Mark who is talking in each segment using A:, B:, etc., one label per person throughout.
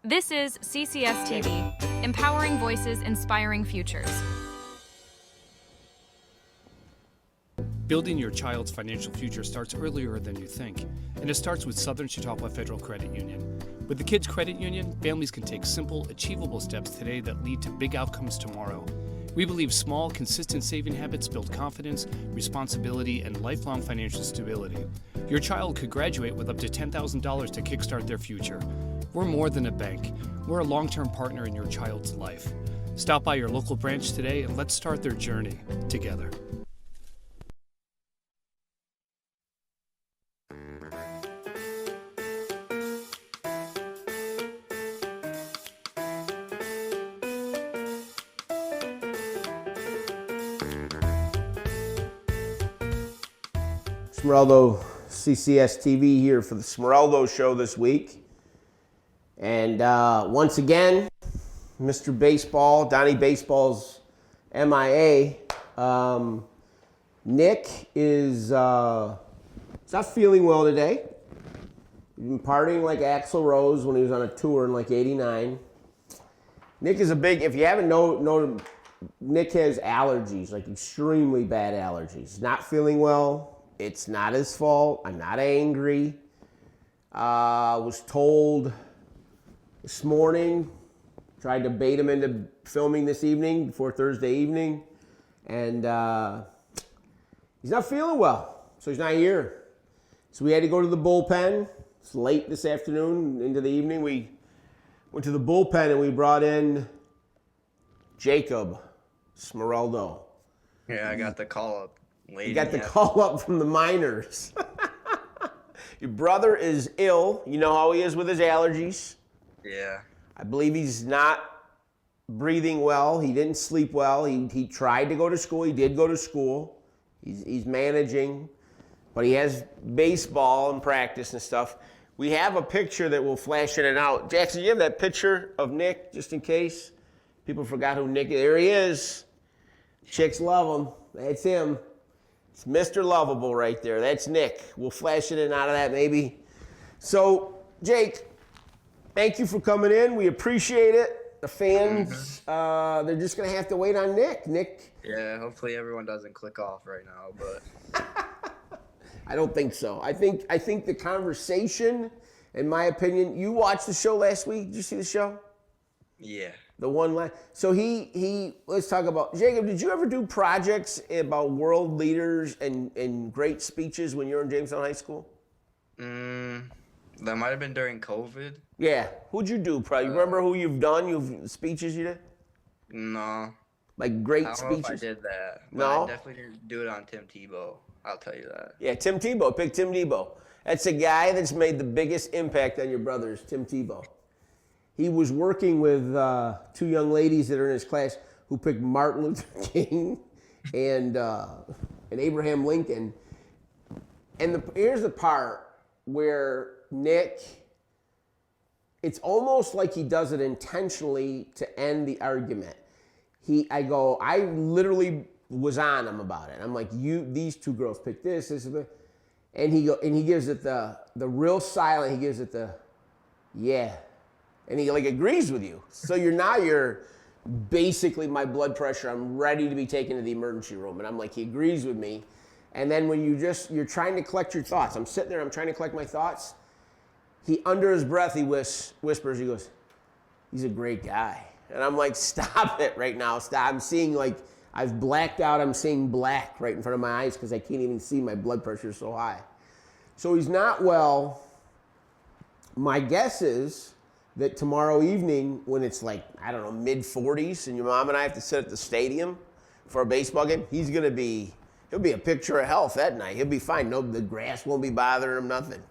A: This is CCS TV, empowering voices, inspiring futures.
B: Building your child's financial future starts earlier than you think, and it starts with Southern Chautauqua Federal Credit Union. With the Kids Credit Union, families can take simple, achievable steps today that lead to big outcomes tomorrow. We believe small, consistent saving habits build confidence, responsibility, and lifelong financial stability. Your child could graduate with up to $10,000 to kickstart their future. We're more than a bank. We're a long-term partner in your child's life. Stop by your local branch today and let's start their journey together.
C: Smeraldo CCS TV here for the Smeraldo Show this week. And once again, Mr. Baseball, Donnie Baseball's MIA. Nick is not feeling well today. He's been partying like Axl Rose when he was on a tour in like '89. Nick is a big, if you haven't known, Nick has allergies, like extremely bad allergies. Not feeling well. It's not his fault. I'm not angry. Was told this morning, tried to bait him into filming this evening before Thursday evening, and he's not feeling well, so he's not here. So we had to go to the bullpen. It's late this afternoon into the evening. We went to the bullpen and we brought in Jacob Smeraldo.
D: Yeah, I got the call up.
C: You got the call up from the minors. Your brother is ill. You know how he is with his allergies.
D: Yeah.
C: I believe he's not breathing well. He didn't sleep well. He tried to go to school. He did go to school. He's managing. But he has baseball and practice and stuff. We have a picture that will flash in and out. Jackson, you have that picture of Nick, just in case people forgot who Nick is? There he is. Chicks love him. That's him. It's Mr. Lovable right there. That's Nick. We'll flash it in and out of that maybe. So, Jake, thank you for coming in. We appreciate it. The fans, they're just going to have to wait on Nick. Nick.
D: Yeah, hopefully everyone doesn't click off right now, but
C: I don't think so. I think the conversation, in my opinion, you watched the show last week. Did you see the show?
D: yeah.
C: The one last. So let's talk about, Jacob, did you ever do projects about world leaders and great speeches when you were in Jamestown High School?
D: That might have been during COVID.
C: Yeah. Who'd you do? Probably. You remember who you've done? Speeches you did?
D: No.
C: Like great
D: I don't
C: speeches?
D: know if I did that. But
C: No?
D: I definitely didn't do it on Tim Tebow. I'll tell you that.
C: Yeah, Tim Tebow. Pick Tim Tebow. That's a guy that's made the biggest impact on your brothers, Tim Tebow. He was working with two young ladies that are in his class who picked Martin Luther King and Abraham Lincoln. And here's the part where Nick, it's almost like he does it intentionally to end the argument. I literally was on him about it. I'm like, these two girls picked this, and he gives it the real silent. He gives it the, yeah. And he like agrees with you. So you're basically my blood pressure. I'm ready to be taken to the emergency room. And I'm like, he agrees with me. And then when you're trying to collect your thoughts. I'm sitting there, I'm trying to collect my thoughts. He, under his breath, he whispers, he goes, he's a great guy. And I'm like, stop it right now. Stop. I'm seeing I've blacked out. I'm seeing black right in front of my eyes because I can't even see, my blood pressure is so high. So he's not well. My guess is that tomorrow evening, when it's like, I don't know, mid-40s, and your mom and I have to sit at the stadium for a baseball game, he'll be a picture of health that night. He'll be fine. No, the grass won't be bothering him, nothing.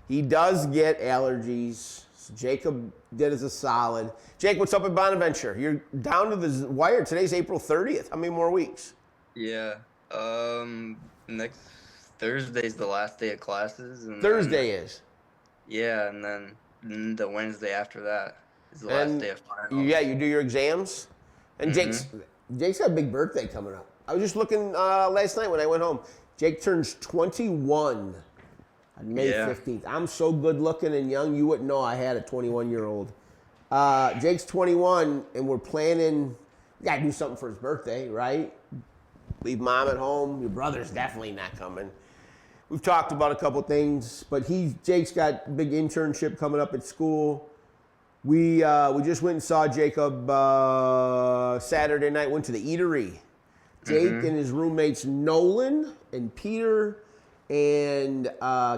C: He does get allergies. So Jacob did us a solid. Jake, what's up at Bonaventure? You're down to the wire. Today's April 30th. How many more weeks?
D: Yeah. Next Thursday's the last day of classes. And
C: Thursday is.
D: Yeah, and then the Wednesday after that is the last day of finals.
C: Yeah, you do your exams. And Jake's got a big birthday coming up. I was just looking last night when I went home. Jake turns 21 on May 15th. I'm so good looking and young, you wouldn't know I had a 21-year-old Jake's 21, and we're planning. We gotta do something for his birthday, right? Leave mom at home. Your brother's definitely not coming. We've talked about a couple things, but Jake's got a big internship coming up at school. We just went and saw Jacob Saturday night. Went to the eatery. Jake and his roommates Nolan and Peter and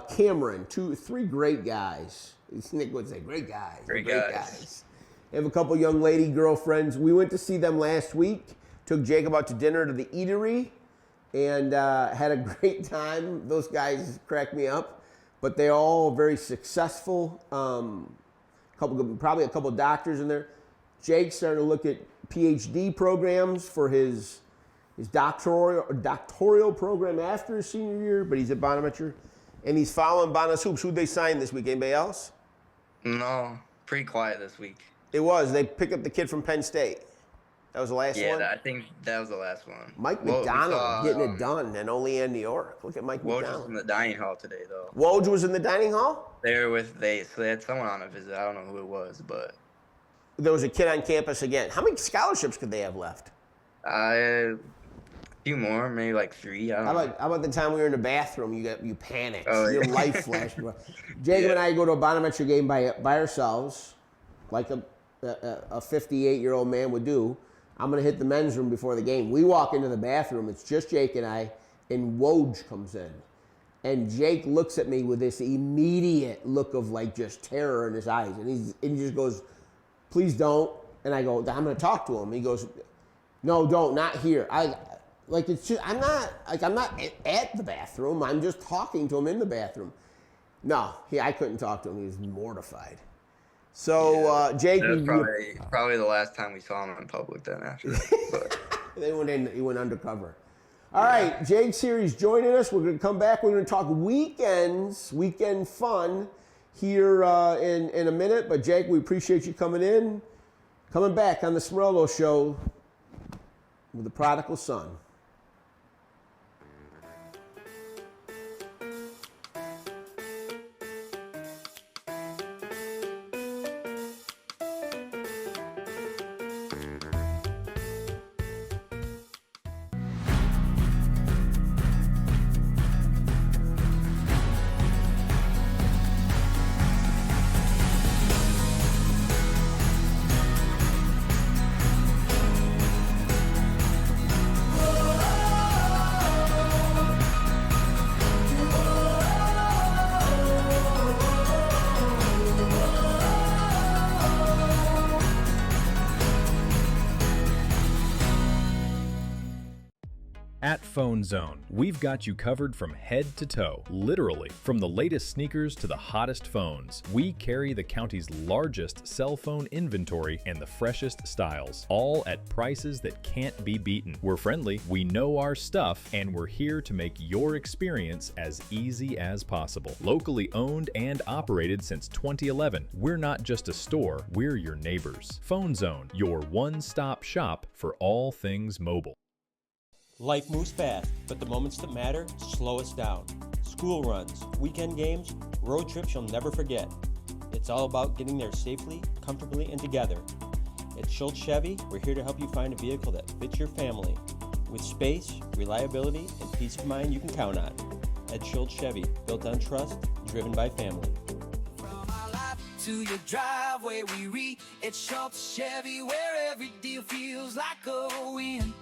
C: Cameron, 3 great guys. Nick would say, great guys. Great guys. They have a couple young lady girlfriends. We went to see them last week. Took Jacob out to dinner to the eatery and had a great time. Those guys cracked me up, but they're all very successful. Probably a couple doctors in there. Jake's starting to look at PhD programs for his doctoral program after his senior year, but he's at Bonaventure. And he's following Bonas Hoops. Who'd they sign this week? Anybody else?
D: No, pretty quiet this week.
C: It was. They picked up the kid from Penn State. That was the last one?
D: Yeah, I think that was the last one.
C: Mike McDonald getting it done, and only in New York. Look at Mike McDonald.
D: Woj was in the dining hall today, though.
C: Woj was in the dining hall?
D: They had someone on a visit. I don't know who it was, but
C: there was a kid on campus again. How many scholarships could they have left?
D: A few more, maybe like 3. I don't know.
C: How about the time we were in the bathroom? You panicked.
D: Oh,
C: Your
D: yeah.
C: life flashed. Jacob and I go to a Bonaventure game by ourselves, like a 58-year-old man would do. I'm going to hit the men's room before the game. We walk into the bathroom. It's just Jake and I, and Woj comes in. And Jake looks at me with this immediate look of like just terror in his eyes. And he just goes, please don't. And I go, I'm going to talk to him. He goes, no, don't, not here. I'm not at the bathroom. I'm just talking to him in the bathroom. No, I couldn't talk to him. He was mortified. So, Jake,
D: that was probably the last time we saw him in public then after that.
C: He went undercover. All right, Jake's here. He's joining us. We're going to come back. We're going to talk weekend fun here in a minute. But, Jake, we appreciate you coming back on the Smeraldo Show with the prodigal son.
E: At Phone Zone, we've got you covered from head to toe, literally. From the latest sneakers to the hottest phones, we carry the county's largest cell phone inventory and the freshest styles, all at prices that can't be beaten. We're friendly, we know our stuff, and we're here to make your experience as easy as possible. Locally owned and operated since 2011, we're not just a store, we're your neighbors. Phone Zone, your one-stop shop for all things mobile.
F: Life moves fast, but the moments that matter slow us down. School runs, weekend games, road trips you'll never forget. It's all about getting there safely, comfortably, and together. At Schultz Chevy, we're here to help you find a vehicle that fits your family. With space, reliability, and peace of mind you can count on. At Schultz Chevy, built on trust, driven by family.
G: From our lot to your driveway, we reach at Schultz Chevy, where every deal feels like a win.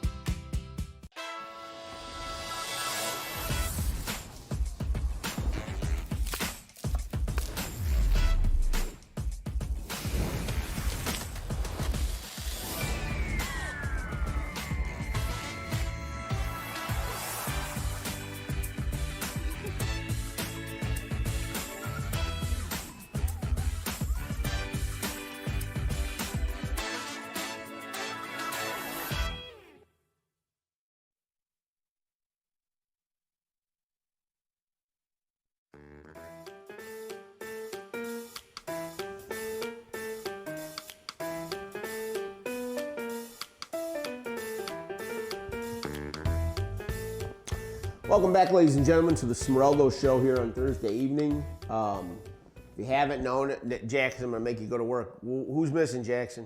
C: Welcome back, ladies and gentlemen, to the Smeraldo Show here on Thursday evening. If you haven't known it, Jackson, I'm going to make you go to work. Who's missing, Jackson?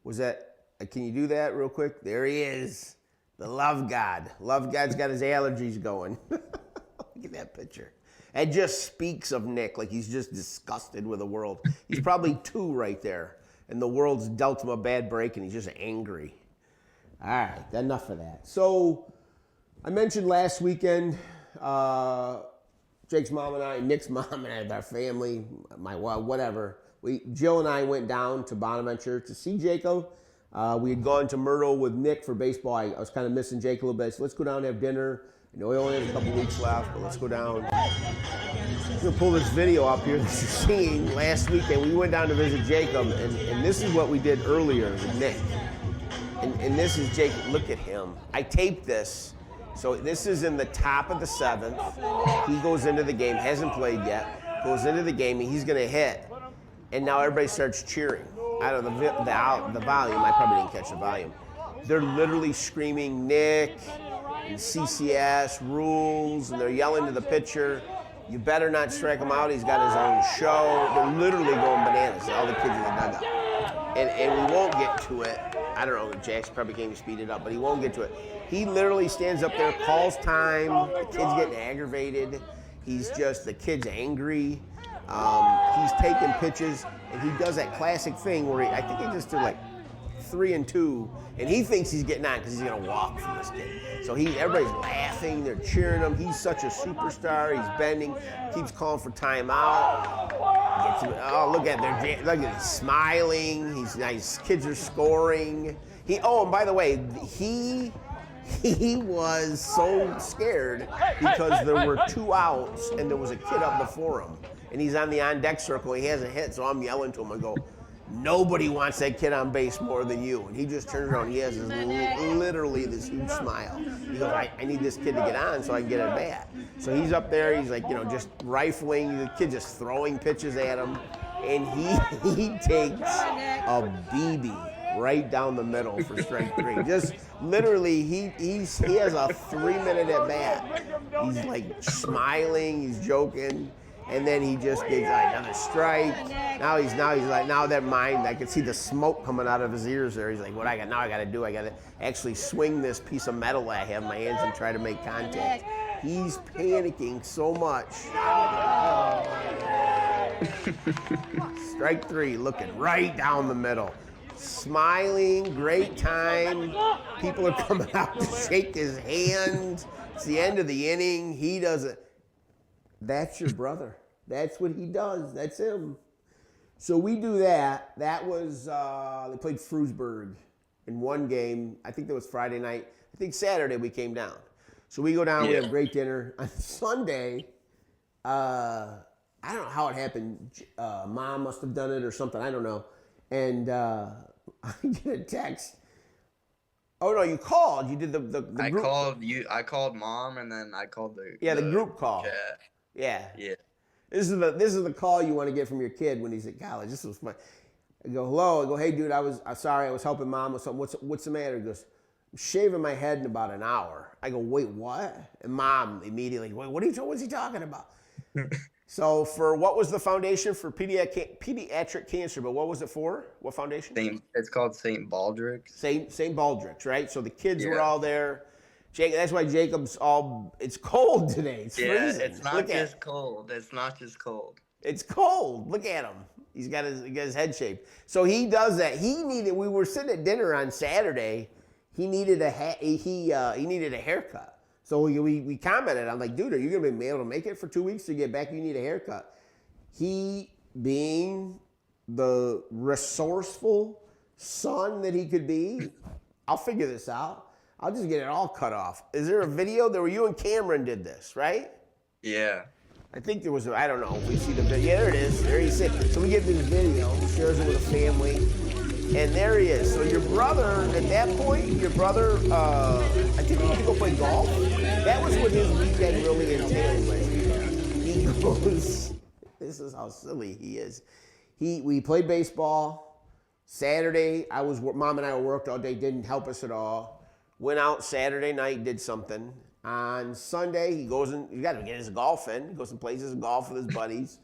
C: Was that, can you do that real quick? There he is. The love god. Love god's got his allergies going. Look at that picture. It just speaks of Nick, like he's just disgusted with the world. He's probably 2 right there, and the world's dealt him a bad break, and he's just angry. All right, enough of that. So I mentioned last weekend, Jake's mom and I, Nick's mom and I, our family, whatever. Jill and I went down to Bonaventure to see Jacob. We had gone to Myrtle with Nick for baseball. I was kind of missing Jake a little bit, so let's go down and have dinner. I know we only have a couple weeks left, but let's go down. I'm going to pull this video up here that you're seeing. Last weekend, we went down to visit Jacob, and this is what we did earlier with Nick. And this is Jacob. Look at him. I taped this. So this is in the top of the 7th. He goes into the game, hasn't played yet, goes into the game, and he's going to hit. And now everybody starts cheering out of the volume. I probably didn't catch the volume. They're literally screaming, Nick, and CCS, rules, and they're yelling to the pitcher, you better not strike him out, he's got his own show. They're literally going bananas, all the kids in the dugout. And we won't get to it. I don't know, Jackson probably can't even speed it up, but he won't get to it. He literally stands up there, calls time, the kid's getting aggravated. The kid's angry. He's taking pitches, and he does that classic thing where I think he just did like 3 and 2, and he thinks he's getting on because he's gonna walk from this kid. So everybody's laughing, they're cheering him. He's such a superstar. He's bending, keeps calling for timeout. Look at he's smiling. He's nice. Kids are scoring. And by the way, he was so scared because there were 2 outs and there was a kid up before him. And he's on the on-deck circle. He hasn't hit, so I'm yelling to him. I go, nobody wants that kid on base more than you. And he just turns around. He has literally this huge smile. He goes, I need this kid to get on so I can get at bat. So he's up there. He's like, just rifling. The kid just throwing pitches at him. And he takes a BB right down the middle for strike 3. Just literally, he has a 3-minute at bat. He's like smiling. He's joking. And then he just gets another strike. Now he's like, now that mind, I can see the smoke coming out of his ears there. He's like, I got to actually swing this piece of metal I have in my hands and try to make contact. He's panicking so much. Strike 3, looking right down the middle. Smiling, great time. People are coming out to shake his hand. It's the end of the inning. He doesn't. That's your brother. That's what he does. That's him. So we do that. That was, they played Frewsburg in one game. I think that was Friday night. I think Saturday we came down. So we go down, we have a great dinner. On Sunday, I don't know how it happened. Mom must have done it or something. I don't know. And I get a text. Oh no, you called. You did the group.
D: I called Mom, and then I called the
C: group call.
D: Chat.
C: Yeah.
D: Yeah.
C: This is the call you want to get from your kid when he's at college. This was fun. I go, hello. I go, hey dude, I'm sorry, I was helping Mom with something. What's the matter? He goes, I'm shaving my head in about an hour. I go, wait, what? And Mom immediately, wait, what's he talking about? So what was the foundation for pediatric cancer? But what was it for? What foundation?
D: It's called St. Baldrick.
C: St. Baldrick's, right? So the kids were all there. That's why Jacob's it's cold today. It's freezing.
D: It's not just cold. It's not just cold.
C: It's cold. Look at him. He got his head shaved. So he does that. We were sitting at dinner on Saturday. He needed a haircut. So we commented. I'm like, dude, are you gonna be able to make it for 2 weeks to get back? You need a haircut. He, being the resourceful son that he could be, I'll figure this out. I'll just get it all cut off. Is there a video? You and Cameron did this, right?
D: Yeah.
C: I think there was, I don't know if we see the video. Yeah, there it is. There he's sitting. So we get this video, he shares it with a family, and there he is. So your brother, at that point, I think he went to go play golf. That was what his weekend really entailed. He goes, this is how silly he is. We played baseball. Saturday, Mom and I worked all day, didn't help us at all. Went out Saturday night, did something. On Sunday, he goes and, you got to get his golf in. He goes and plays his golf with his buddies.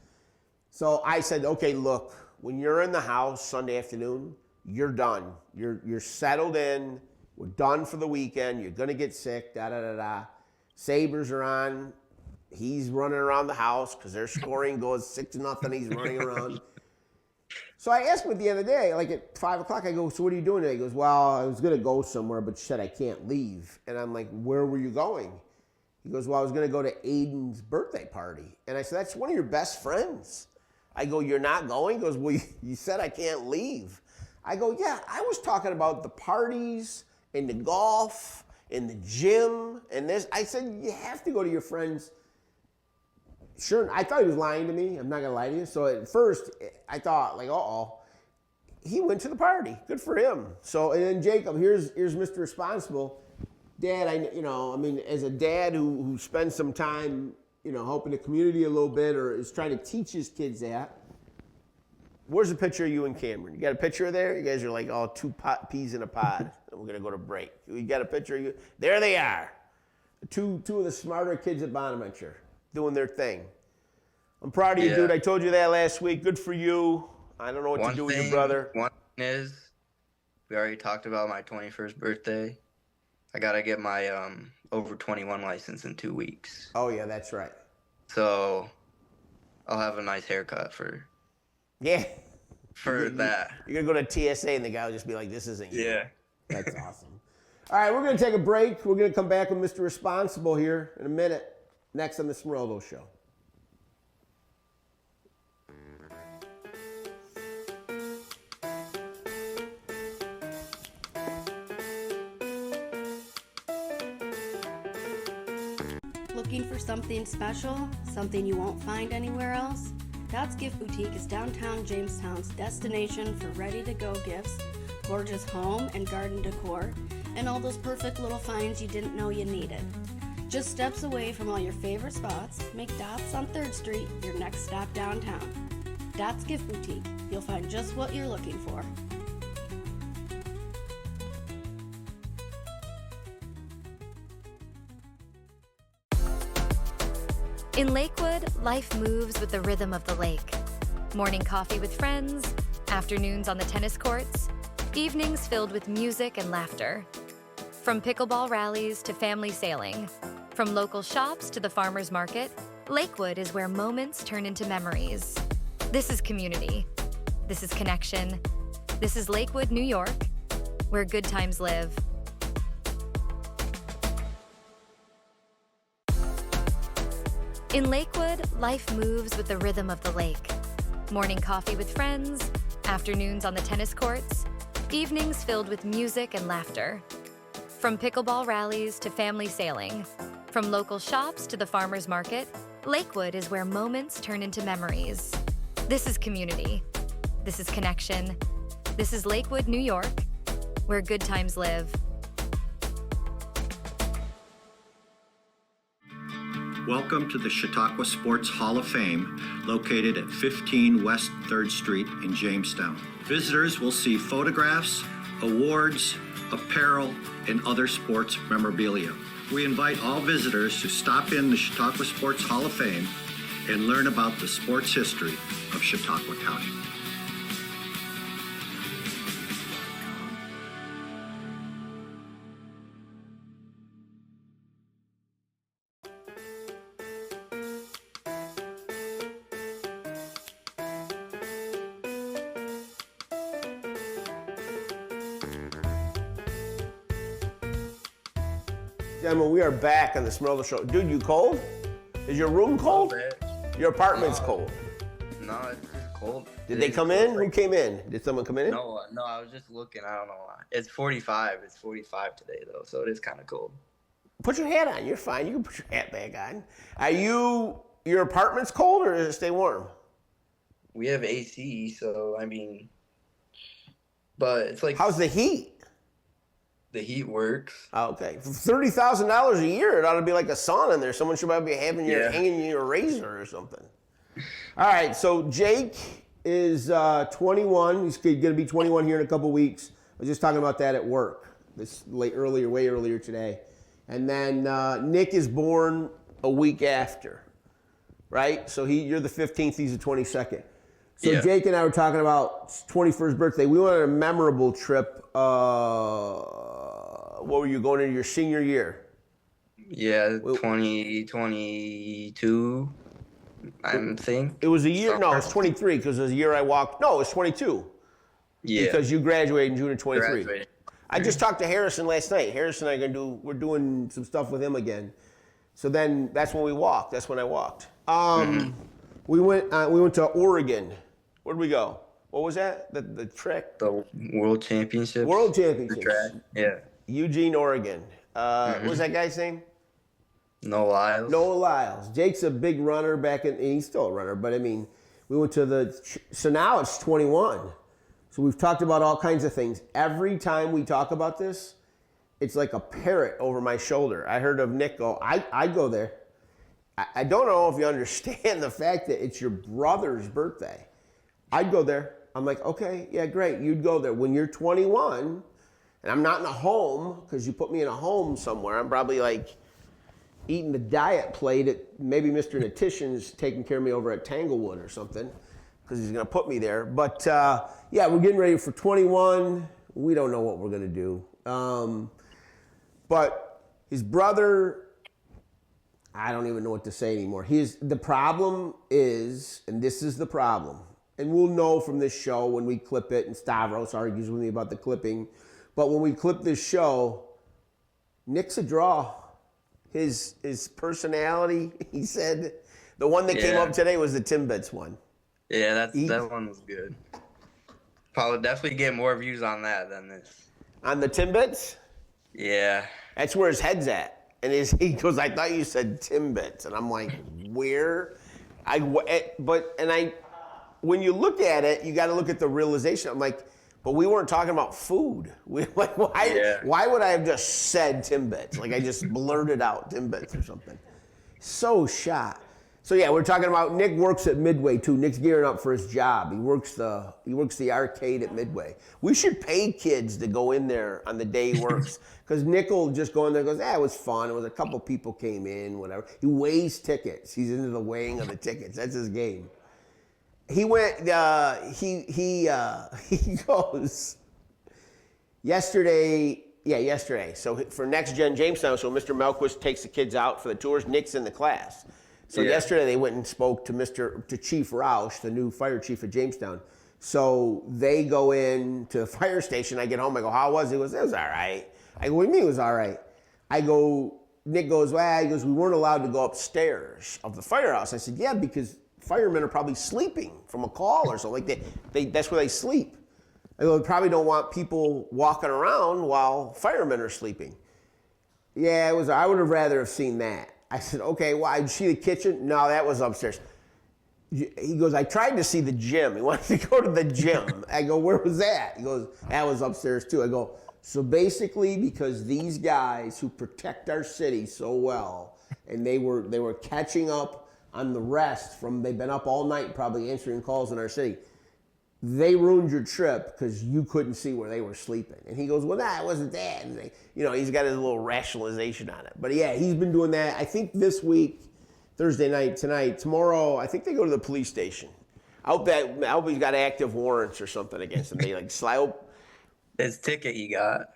C: So I said, okay, look, when you're in the house Sunday afternoon, you're done. You're settled in. We're done for the weekend. You're going to get sick, da-da-da-da. Sabres are on. He's running around the house because their scoring goes 6-0. He's running around. So I asked him at the end of the day, like at 5 o'clock, I go, so what are you doing today? He goes, well, I was going to go somewhere, but she said I can't leave. And I'm like, where were you going? He goes, well, I was going to go to Aiden's birthday party. And I said, that's one of your best friends. I go, you're not going? He goes, well, you said I can't leave. I go, yeah, I was talking about the parties and the golf and the gym and this. I said, you have to go to your friends. Sure, I thought he was lying to me. I'm not going to lie to you. So at first, I thought, like, uh-oh. He went to the party. Good for him. So, and then Jacob, here's Mr. Responsible. Dad, as a dad who spends some time, helping the community a little bit or is trying to teach his kids that, where's a picture of you and Cameron? You got a picture there? You guys are like all two peas in a pod. And we're going to go to break. You got a picture of you? There they are. Two of the smarter kids at Bonaventure doing their thing. I'm proud of you, dude. I told you that last week. Good for you. I don't know what to do with your brother.
D: One thing is, we already talked about my 21st birthday. I got to get my over 21 license in 2 weeks.
C: Oh, yeah, that's right.
D: So I'll have a nice haircut for that.
C: You're going to go to TSA and the guy will just be like, this isn't you.
D: Yeah.
C: That's awesome. All right, we're going to take a break. We're going to come back with Mr. Responsible here in a minute. Next on the Smeraldo Show.
H: Looking for something special? Something you won't find anywhere else? That's Gift Boutique is downtown Jamestown's destination for ready-to-go gifts, gorgeous home and garden decor, and all those perfect little finds you didn't know you needed. Just steps away from all your favorite spots, make Dots on 3rd Street your next stop downtown. Dots Gift Boutique. You'll find just what you're looking for.
A: In Lakewood, life moves with the rhythm of the lake. Morning coffee with friends, afternoons on the tennis courts, evenings filled with music and laughter. From pickleball rallies to family sailing, from local shops to the farmer's market, Lakewood is where moments turn into memories. This is community. This is connection. This is Lakewood, New York, where good times live. In Lakewood, life moves with the rhythm of the lake. Morning coffee with friends, afternoons on the tennis courts, evenings filled with music and laughter. From pickleball rallies to family sailing, from local shops to the farmer's market, Lakewood is where moments turn into memories. This is community. This is connection. This is Lakewood, New York, where good times live.
I: Welcome to the Chautauqua Sports Hall of Fame, located at 15 West 3rd Street in Jamestown. Visitors will see photographs, awards, apparel, and other sports memorabilia. We invite all visitors to stop in the Chautauqua Sports Hall of Fame and learn about the sports history of Chautauqua County.
C: Gentlemen, we are back on the Smeraldo Show. Dude, you cold? Is your room cold? Your apartment's cold.
D: No, it's just cold.
C: Did they come in? Who came in? Did someone come in?
D: No, I was just looking. I don't know why. It's 45. It's 45 today, though, so it is kind of cold.
C: Put your hat on. You're fine. You can put your hat back on. Your apartment's cold or does it stay warm?
D: We have AC, so, but it's like...
C: How's the heat?
D: The heat works.
C: Oh, okay. For $30,000 a year, it ought to be like a sauna in there. Someone should probably be hanging you a razor or something. All right, so Jake is 21. He's going to be 21 here in a couple weeks. I was just talking about that at work way earlier today. And then Nick is born a week after. right? So you're the 15th, he's the 22nd. So
D: Yeah.
C: Jake and I were talking about 21st birthday. We went on a memorable trip. What were you going into your senior year?
D: Yeah, 2022, I think.
C: It was a year. No, it's 23 because it was a year I walked. No, it was 22.
D: Yeah.
C: Because you graduated in June of 23.
D: Graduated.
C: I just talked to Harrison last night. Harrison and I we're doing some stuff with him again. So then that's when we walked. That's when I walked. We went to Oregon. Where'd we go? What was that? The trek?
D: The World Championships.
C: World Championships.
D: Track. Yeah.
C: Eugene, Oregon. What was that guy's name?
D: Noah Lyles.
C: Noah Lyles. Jake's a big runner and he's still a runner, but I mean, we went to so now it's 21. So we've talked about all kinds of things. Every time we talk about this, it's like a parrot over my shoulder. I heard of Nick go, I'd go there. I don't know if you understand the fact that it's your brother's birthday. I'd go there. I'm like, okay, yeah, great. You'd go there. When you're 21, and I'm not in a home, because you put me in a home somewhere, I'm probably like eating the diet plate at maybe Mr. Natitian's taking care of me over at Tanglewood or something, because he's going to put me there. But yeah, we're getting ready for 21. We don't know what we're going to do. But his brother, I don't even know what to say anymore. The problem is, and this is the problem, and we'll know from this show when we clip it, and Stavros argues with me about the clipping, but when we clip this show, Nick's a draw. His personality, he said, the one that came up today was the Timbits one.
D: Yeah, that one was good. Probably definitely get more views on that than this.
C: On the Timbits?
D: Yeah.
C: That's where his head's at. And he goes, I thought you said Timbits. And I'm like, where? When you look at it, you got to look at the realization. I'm like, but we weren't talking about food. Why would I have just said Timbits? Like I just blurted out Timbits or something. So shot. So yeah, we're talking about Nick works at Midway too. Nick's gearing up for his job. He works the arcade at Midway. We should pay kids to go in there on the day he works. Because Nick will just go in there and goes, it was fun. It was a couple people came in, whatever. He weighs tickets. He's into the weighing of the tickets. That's his game. He went, he goes, yesterday. So for Next Gen Jamestown, so Mr. Melquist takes the kids out for the tours. Nick's in the class. So yesterday they went and spoke to Chief Roush, the new fire chief of Jamestown. So they go in to the fire station. I get home. I go, how was it? He goes, it was all right. I go, what do you mean it was all right? I go, Nick goes, well, he goes, we weren't allowed to go upstairs of the firehouse. I said, yeah, because firemen are probably sleeping from a call or something. Like that's where they sleep. I go, they probably don't want people walking around while firemen are sleeping. Yeah, it was. I would have rather have seen that. I said, okay, well, did you see the kitchen? No, that was upstairs. He goes, I tried to see the gym. He wanted to go to the gym. I go, where was that? He goes, that was upstairs too. I go, so basically because these guys who protect our city so well, and they were catching up on the rest from, they've been up all night probably answering calls in our city. They ruined your trip because you couldn't see where they were sleeping. And he goes, well, it wasn't that. And he's got his little rationalization on it. But yeah, he's been doing that. I think this week, Thursday night, tonight, tomorrow, I think they go to the police station. I hope he's got active warrants or something against him. They slide.
D: His ticket he got.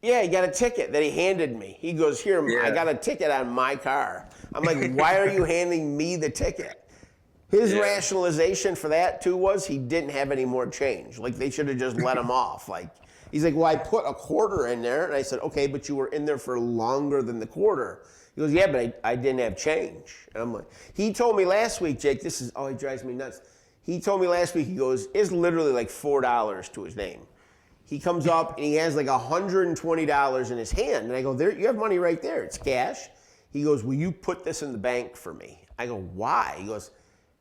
C: Yeah, he got a ticket that he handed me. He goes, here, I got a ticket on my car. I'm like, why are you handing me the ticket? His rationalization for that, too, was he didn't have any more change. Like, they should have just let him off. Like, he's like, well, I put a quarter in there. And I said, okay, but you were in there for longer than the quarter. He goes, yeah, but I didn't have change. And I'm like, he told me last week, Jake, he drives me nuts. He told me last week, he goes, it's literally like $4 to his name. He comes up, and he has like $120 in his hand. And I go, there, you have money right there. It's cash. He goes, will you put this in the bank for me? I go, why? He goes,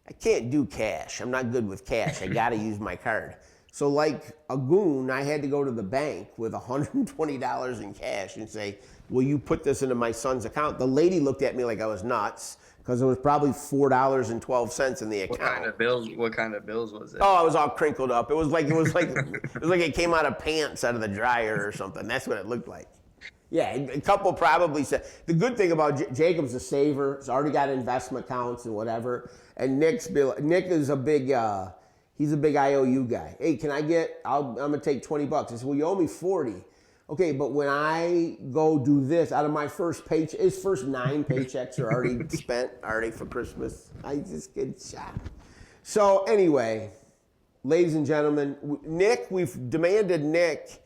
C: I can't do cash. I'm not good with cash. I got to use my card. So like a goon, I had to go to the bank with $120 in cash and say, will you put this into my son's account? The lady looked at me like I was nuts because it was probably $4.12 in the account.
D: What kind of bills was it?
C: Oh, it was all crinkled up. It was like it came out of pants out of the dryer or something. That's what it looked like. Yeah, a couple probably said. The good thing about Jacob's a saver. He's already got investment accounts and whatever. And Nick is a big, he's a big IOU guy. Hey, can I get, I'm going to take $20. I said, well, you owe me 40. Okay, but when I go do this, out of my first paycheck, his first 9 paychecks are already spent, already for Christmas. I just get shot. So anyway, ladies and gentlemen, Nick, we've demanded Nick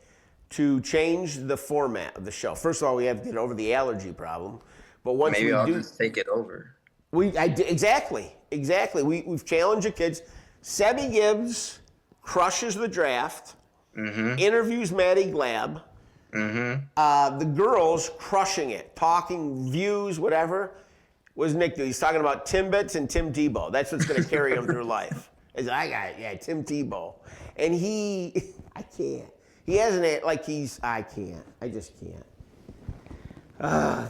C: to change the format of the show. First of all, we have to get over the allergy problem. But once
D: maybe I'll just take it over.
C: Exactly. We've challenged the kids. Sebby Gibbs crushes the draft, interviews Maddie Glab. The girls crushing it, talking views, whatever. What does Nick do? He's talking about Timbits and Tim Tebow. That's what's going to carry him through life. I got it, yeah, Tim Tebow. And I can't. He hasn't, I can't. I just can't.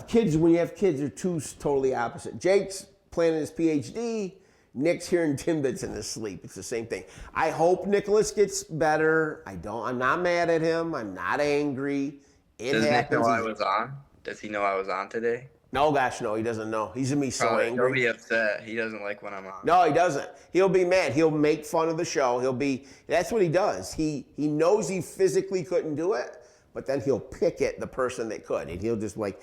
C: Kids, when you have kids, they're two totally opposite. Jake's planning his PhD. Nick's hearing Timbits in his sleep. It's the same thing. I hope Nicholas gets better. I'm not mad at him. I'm not angry.
D: Does Nick know I was on? Does he know I was on today?
C: No, gosh, no, he doesn't know. He's gonna be so angry.
D: He'll be upset. He doesn't like when I'm on.
C: No, he doesn't. He'll be mad. He'll make fun of the show. That's what he does. He knows he physically couldn't do it, but then he'll pick at the person that could. And he'll just look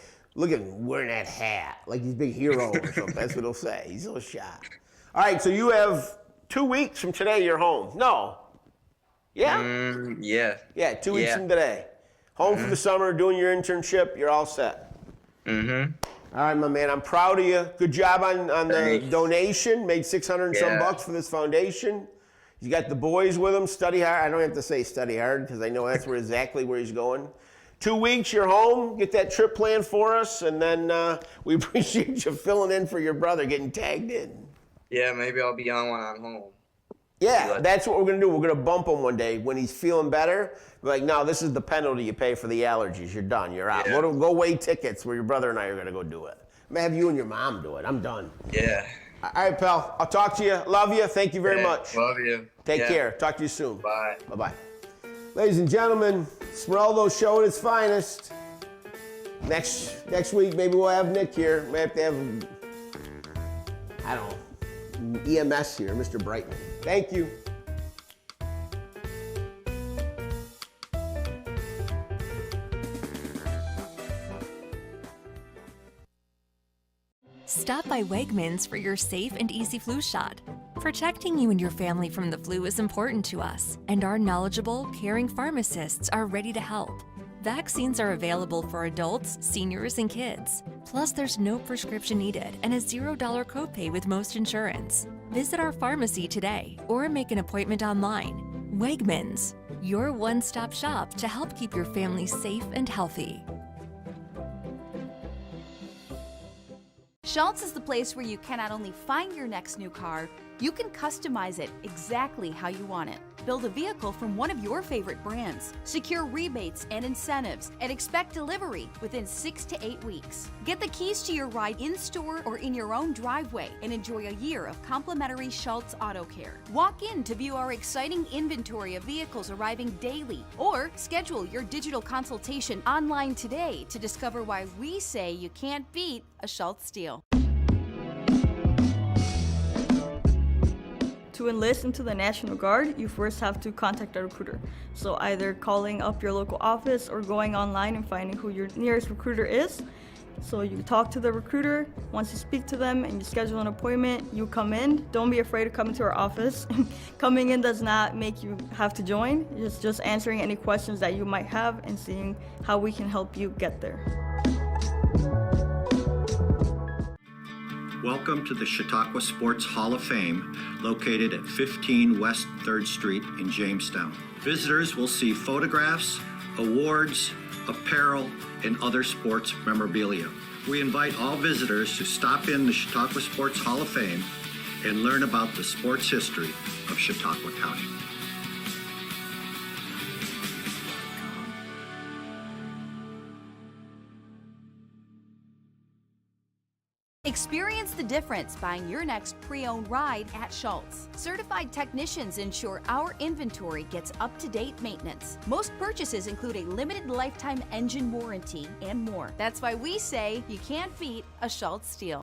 C: at him wearing that hat, like he's a big hero or something. That's what he'll say. He's a little shocked. All right, so you have 2 weeks from today, you're home. No. Yeah?
D: Yeah.
C: Yeah, 2 weeks from today. Home for the summer, doing your internship, you're all set. All right, my man, I'm proud of you. Good job on the donation. Made 600 and some bucks for this foundation. You got the boys with him. Study hard. I don't have to say study hard because I know that's exactly where he's going. 2 weeks, you're home. Get that trip planned for us, and then we appreciate you filling in for your brother getting tagged in.
D: Yeah, maybe I'll be on when I'm home.
C: Yeah, that's what we're going to do. We're going to bump him one day when he's feeling better. We're like, no, this is the penalty you pay for the allergies. You're done. You're out.
D: Yeah.
C: Go weigh tickets where your brother and I are going to go do it. I'm going to have you and your mom do it. I'm done.
D: Yeah.
C: All right, pal. I'll talk to you. Love you. Thank you very much.
D: Love you.
C: Take care. Talk to you soon.
D: Bye.
C: Bye-bye. Ladies and gentlemen, Smeraldo Show at its finest. Next week, maybe we'll have Nick here. May have to have, I don't know, EMS here, Mr. Brightman. Thank you.
J: Stop by Wegmans for your safe and easy flu shot. Protecting you and your family from the flu is important to us, and our knowledgeable, caring pharmacists are ready to help. Vaccines are available for adults, seniors, and kids. Plus, there's no prescription needed and a $0 copay with most insurance. Visit our pharmacy today or make an appointment online. Wegmans, your one-stop shop to help keep your family safe and healthy.
K: Schultz is the place where you can not only find your next new car, you can customize it exactly how you want it. Build a vehicle from one of your favorite brands, secure rebates and incentives, and expect delivery within 6 to 8 weeks. Get the keys to your ride in-store or in your own driveway and enjoy a year of complimentary Schultz Auto Care. Walk in to view our exciting inventory of vehicles arriving daily, or schedule your digital consultation online today to discover why we say you can't beat a Schultz deal.
L: To enlist into the National Guard, you first have to contact a recruiter. So either calling up your local office or going online and finding who your nearest recruiter is. So you talk to the recruiter. Once you speak to them and you schedule an appointment, you come in. Don't be afraid to come into our office. Coming in does not make you have to join. It's just answering any questions that you might have and seeing how we can help you get there.
I: Welcome to the Chautauqua Sports Hall of Fame, located at 15 West 3rd Street in Jamestown. Visitors will see photographs, awards, apparel, and other sports memorabilia. We invite all visitors to stop in the Chautauqua Sports Hall of Fame and learn about the sports history of Chautauqua County.
K: Experience the difference buying your next pre-owned ride at Schultz. Certified technicians ensure our inventory gets up-to-date maintenance. Most purchases include a limited lifetime engine warranty and more. That's why we say you can't beat a Schultz deal.